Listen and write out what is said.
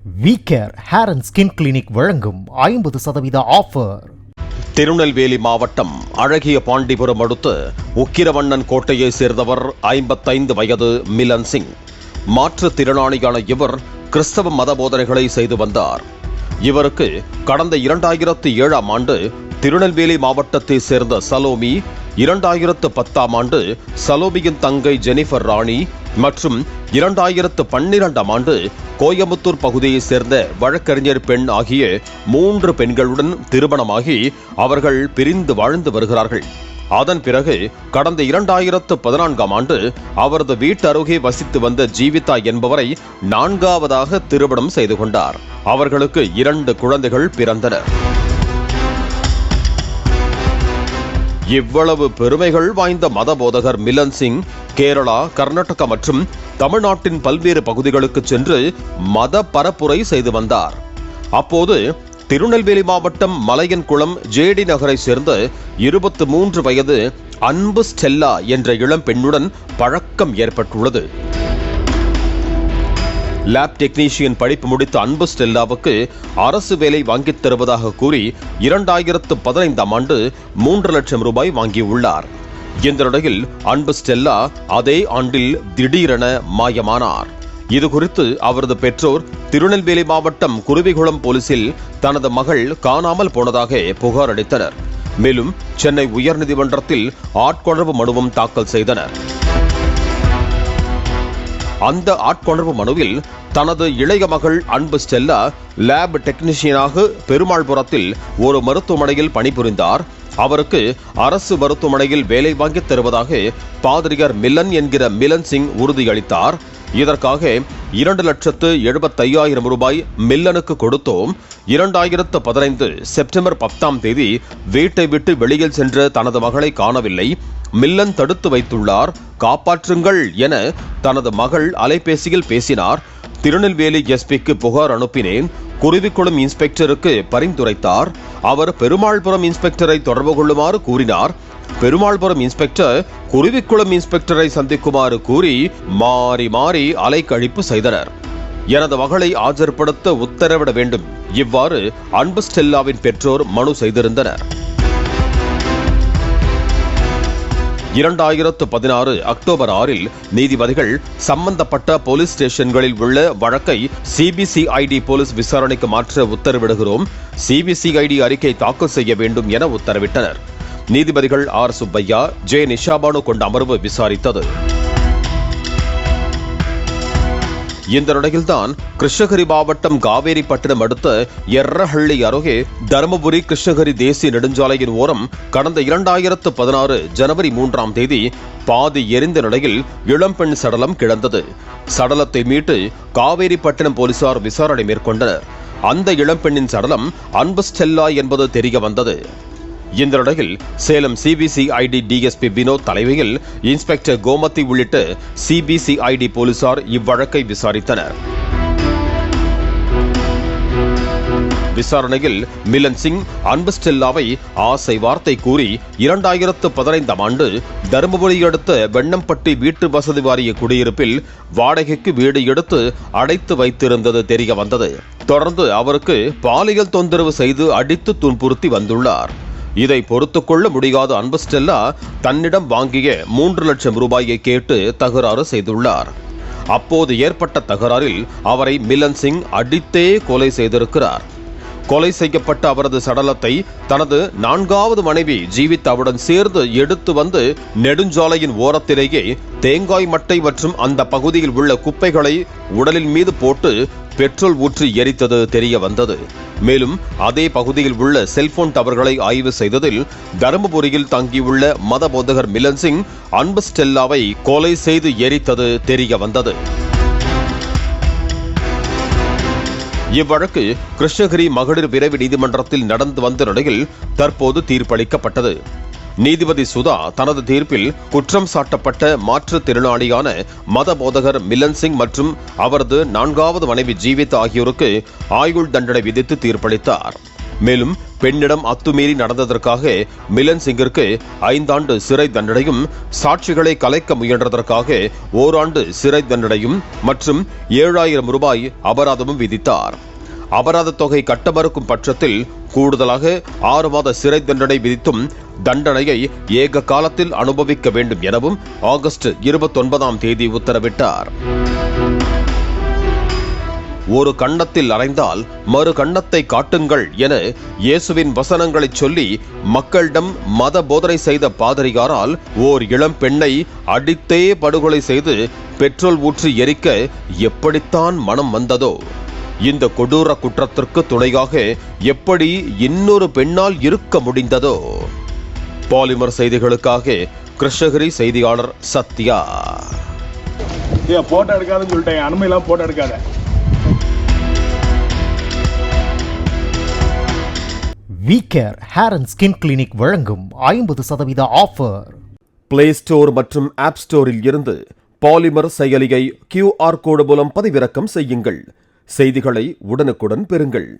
Weaker hair and skin clinic வழங்கும் 50% offer. Tirunelveli மாவட்டம் அழகிய பாண்டிபுரம் அடுத்து உக்கிரவண்ணன் கோட்டையை சேர்ந்தவர் 55 வயது மிலன் சிங். மாற்றுத்திறனாளியான இவர் கிறிஸ்தவ மத போதனைகளை செய்து வந்தார். இவருக்கு கடந்த 2007ஆம் ஆண்டு திருநெல்வேலி மாவட்டத்தை சேர்ந்த சலோமி, 2010ஆம் ஆண்டு சலோமியின் தங்கை ஜெனிஃபர் ராணி மற்றும் 2012ஆம் ஆண்டு கோயமுத்தூர் பகுதியை சேர்ந்த வழக்கறிஞர் பெண் ஆகிய 3 பெண்களுடன் திருமணமாகி அவர்கள் பிரிந்து வாழ்ந்து வருகிறார்கள். அதன் பிறகு கடந்த 2014ஆம் ஆண்டு அவரது வீட்டு அருகே வசித்து வந்த ஜீவிதா என்பவரை 4ஆவதாக திருமணம் செய்து கொண்டார். அவர்களுக்கு 2 குழந்தைகள் பிறந்தனர். இவ்வளவு பெருமைகள் வாய்ந்த மத போதகர் மிலன் சிங் கேரளா, கர்நாடகா மற்றும் தமிழ்நாட்டின் பல்வேறு பகுதிகளுக்கு சென்று மத பரப்புரை செய்து வந்தார். அப்போது திருநெல்வேலி மாவட்டம் மலையன்குளம் ஜேடி நகரை சேர்ந்த 23 வயது அன்பு ஸ்டெல்லா என்ற இளம் பெண்ணுடன் பழக்கம் ஏற்பட்டுள்ளது. லேப் டெக்னீஷியன் படிப்பு முடித்த அன்பு ஸ்டெல்லாவுக்கு அரசு வேலை வாங்கித் தருவதாக கூறி 2015ஆம் ஆண்டு 3 லட்சம் ரூபாய் வாங்கியுள்ளார். இந்த நிலையில் அன்பு ஸ்டெல்லா அதே ஆண்டில் திடீரென மாயமானார். இது குறித்து அவரது பெற்றோர் திருநெல்வேலி மாவட்டம் குருவிகுளம் போலீசில் தனது மகள் காணாமல் போனதாக புகார் அளித்தனர். மேலும் சென்னை உயர்நீதிமன்றத்தில் ஆட்கொணர்வு மனுவும் தாக்கல் செய்தனர். அந்த ஆட்கொணர்வு மனுவில் தனது இளைய மகள் அன்பு ஸ்டெல்லா லேப் டெக்னீஷியனாக பெருமாள்புரத்தில் ஒரு மருத்துவமனையில் பணிபுரிந்தார். அவருக்கு அரசு மருத்துவமனையில் வேலை வாங்கித் தருவதாக பாதிரியார் மிலன் என்கிற மிலன் சிங் உறுதியளித்தார். இதற்காக 2,75,000 ரூபாய் மில்லனுக்கு கொடுத்தோம். 2015 செப்டம்பர் 10ஆம் தேதி வீட்டை விட்டு வெளியில் சென்ற தனது மகளை காணவில்லை. மில்லன் தடுத்து வைத்துள்ளார், காப்பாற்றுங்கள் என தனது மகள் அலைபேசியில் பேசினார். திருநெல்வேலி எஸ்பிக்கு புகார் அனுப்பினேன். குருவிக்குளம் இன்ஸ்பெக்டருக்கு பரிந்துரைத்தார். அவர் பெருமாள்புரம் இன்ஸ்பெக்டரை தொடர்பு கொள்ளுமாறு கூறினார். பெருமாள்புரம் இன்ஸ்பெக்டர் குருவிக்குளம் இன்ஸ்பெக்டரை சந்திக்குமாறு கூறி மாறி மாறி அலைக்கழிப்பு செய்தனர். எனது மகளை ஆஜர்படுத்த உத்தரவிட வேண்டும், இவ்வாறு அன்பு ஸ்டெல்லாவின் பெற்றோர் மனு செய்திருந்தனர். 2016 அக்டோபர் 6இல் நீதிபதிகள் சம்பந்தப்பட்ட போலீஸ் ஸ்டேஷன்களில் உள்ள வழக்கை சிபிசிஐடி போலீஸ் விசாரணைக்கு மாற்ற உத்தரவிடுகிறோம். சிபிசிஐடி அறிக்கை தாக்கல் செய்ய வேண்டும் என உத்தரவிட்டனர். நீதிபதிகள் ஆர் சுப்பையா, ஜே நிஷாபானு கொண்ட அமர்வு விசாரித்தது. இந்த நிலையில்தான் கிருஷ்ணகிரி மாவட்டம் காவேரிப்பட்டினம் அடுத்த எர்ரஹள்ளி அருகே தருமபுரி கிருஷ்ணகிரி தேசிய நெடுஞ்சாலையின் ஓரம் கடந்த 2016 ஜனவரி 3ஆம் தேதி பாதி எரிந்த நிலையில் இளம்பெண் சடலம் கிடந்தது. சடலத்தை மீட்டு காவேரிப்பட்டினம் போலீசார் விசாரணை மேற்கொண்டனர். அந்த இளம்பெண்ணின் சடலம் அன்பு ஸ்டெல்லா என்பது தெரிய வந்தது. இந்த நிலையில் சேலம் சிபிசிஐடி டிஎஸ்பி வினோத் தலைமையில் இன்ஸ்பெக்டர் கோமதி உள்ளிட்ட சிபிசிஐடி போலீசார் இவ்வழக்கை விசாரித்தனர். விசாரணையில் மிலன் சிங் அன்பு ஸ்டெல்லாவை ஆசை வார்த்தை கூறி 2015ஆம் ஆண்டு தருமபுரி அடுத்த வெண்ணம்பட்டி வீட்டு வசதி வாரிய குடியிருப்பில் வாடகைக்கு வீடு எடுத்து அடைத்து வைத்திருந்தது தெரிய வந்தது. தொடர்ந்து அவருக்கு பாலியல் தொந்தரவு செய்து அடித்து துன்புறுத்தி வந்துள்ளார். இதை பொறுத்துக் கொள்ள முடியாத அன்பு ஸ்டெல்லா தன்னிடம் வாங்கிய 3 லட்சம் ரூபாயை கேட்டு தகராறு செய்துள்ளார். அப்போது ஏற்பட்ட தகராறில் அவரை மிலன் சிங் அடித்தே கொலை செய்திருக்கிறார். கொலை செய்யப்பட்ட அவரது சடலத்தை தனது 4வது மனைவி ஜீவிதாவுடன் சேர்ந்து எடுத்து வந்து நெடுஞ்சாலையின் ஓரத்திலேயே தேங்காய் மட்டை மற்றும் அந்த பகுதியில் உள்ள குப்பைகளை உடலின் மீது போட்டு பெட்ரோல் ஊற்றி எரித்தது தெரிய வந்தது. மேலும் அதே பகுதியில் உள்ள செல்போன் டவர்களை ஆய்வு செய்ததில் தருமபுரியில் தங்கியுள்ள மத போதகர் மிலன் சிங் அன்பு ஸ்டெல்லாவை கொலை செய்து எரித்தது தெரிய வந்தது. இவ்வழக்கு கிருஷ்ணகிரி மகளிர் விரைவு நீதிமன்றத்தில் நடந்து வந்த நிலையில் தற்போது தீர்ப்பளிக்கப்பட்டது. நீதிபதி சுதா தனது தீர்ப்பில் குற்றம் சாட்டப்பட்ட மாற்றுத்திறனாளியான மத போதகர் மிலன் சிங் மற்றும் அவரது 4வது மனைவி ஜீவிதா ஆகியோருக்கு ஆயுள் தண்டனை விதித்து தீர்ப்பளித்தார். மேலும் பெண்ணிடம் அத்துமீறி நடந்ததற்காக மிலன் சிங்கிற்கு 5 ஆண்டு சிறை தண்டனையும், சாட்சிகளை கலைக்க முயன்றதற்காக ஓராண்டு சிறை தண்டனையும் மற்றும் 7,000 ரூபாய் அபராதமும் விதித்தார். அபராத தொகை கட்ட மறுக்கும் பட்சத்தில் கூடுதலாக 6 மாத சிறை தண்டனை விதித்தும் தண்டனையை ஏக காலத்தில் அனுபவிக்க வேண்டும் எனவும் ஆகஸ்ட் 29ஆம் தேதி உத்தரவிட்டார். ஒரு கன்னத்தில் அறைந்தால் மறு கன்னத்தை காட்டுங்கள் என இயேசுவின் வசனங்களை சொல்லி மக்களிடம் மத போதனை செய்த பாதிரியாரால் ஓர் இளம் பெண்ணை அடித்தே படுகொலை செய்து பெட்ரோல் ஊற்றி எரிக்க எப்படித்தான் மனம் வந்ததோ? இந்த கொடூர குற்றத்திற்கு துணையாக எப்படி இன்னொரு பெண்ணால் இருக்க முடிந்ததோ? பாலிமர் செய்திகளுக்காக கிருஷ்ணகிரி செய்தியாளர் சத்யா. போட்டோ எடுக்காதுன்னு சொல்லிட்டேன், அனுமதியெல்லாம் போட்டோ எடுக்காத. வீகேர் ஹேர் அண்ட் ஸ்கின் கிளினிக் வழங்கும் 50% ஆஃபர். பிளே ஸ்டோர் மற்றும் ஆப் ஸ்டோரில் இருந்து பாலிமர் செயலியை QR கோடு மூலம் பதிவிறக்கம் செய்யுங்கள். செய்திகளை உடனுக்குடன் பெறுங்கள்.